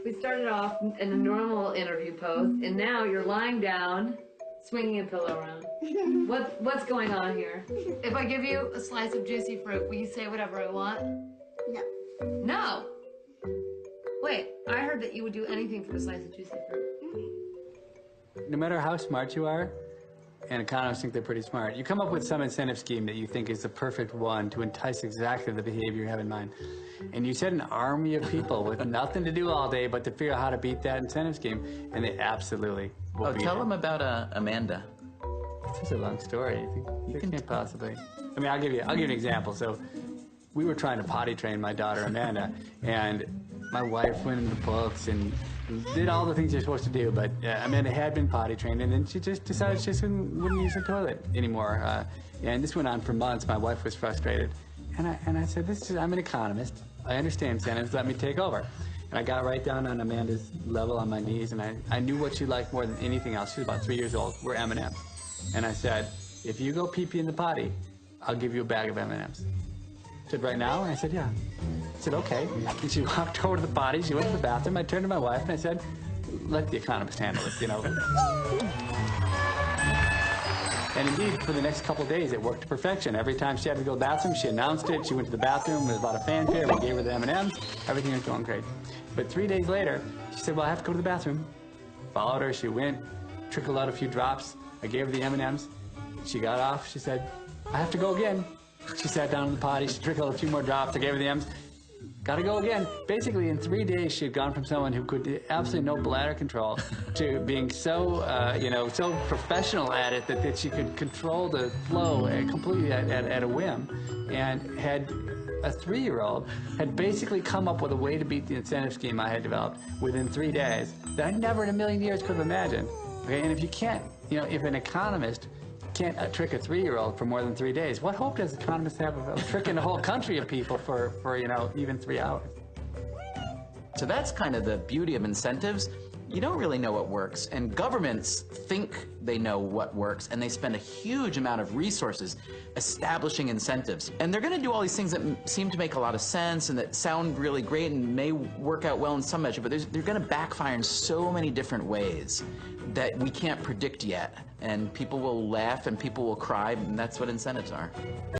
We started off in a normal interview pose, and now you're lying down, swinging a pillow around. What's going on here? If I give you a slice of juicy fruit, will you say whatever I want? No. No. Wait, I heard that you would do anything for a slice of juicy fruit. No matter how smart you are, and economists think they're pretty smart, you come up with some incentive scheme that you think is the perfect one to entice exactly the behavior you have in mind. And you set an army of people with nothing to do all day but to figure out how to beat that incentive scheme, and they absolutely will beat tell it. them about Amanda. It's a long story. You can't possibly. I mean, I'll give you an example. So we were trying to potty train my daughter, Amanda, and my wife went into the books and did all the things you're supposed to do, but Amanda had been potty trained, and then she just decided she just wouldn't use the toilet anymore. And this went on for months. My wife was frustrated. And I said, I'm an economist. I understand incentives. Let me take over. And I got right down on Amanda's level on my knees, and I knew what she liked more than anything else. She was about 3 years old. We're M&Ms. And I said, if you go pee-pee in the potty, I'll give you a bag of M&Ms. She said, right now? And I said, yeah. I said, okay. And she walked over to the potty. She went to the bathroom. I turned to my wife, and I said, let the economist handle it, you know. And indeed, for the next couple of days, it worked to perfection. Every time she had to go to the bathroom, she announced it. She went to the bathroom. There was a lot of fanfare. We gave her the M&Ms. Everything was going great. But 3 days later, she said, well, I have to go to the bathroom. Followed her. She went, trickled out a few drops. I gave her the M&Ms. She got off. She said, I have to go again. She sat down in the potty. She trickled a few more drops. I gave her the M's. Got to go again. Basically, in 3 days, she had gone from someone who could do absolutely no bladder control to being so, so professional at it that she could control the flow completely at a whim, and had a 3-year-old had basically come up with a way to beat the incentive scheme I had developed within 3 days that I never in a million years could have imagined. Okay, and if you can't, if an economist can't trick a 3-year-old for more than 3 days, what hope does economists have of tricking a whole country of people for even 3 hours? So that's kind of the beauty of incentives. You don't really know what works, and governments think they know what works, and they spend a huge amount of resources establishing incentives. And they're going to do all these things that seem to make a lot of sense and that sound really great and may work out well in some measure, but they're going to backfire in so many different ways that we can't predict yet. And people will laugh and people will cry, and that's what incentives are.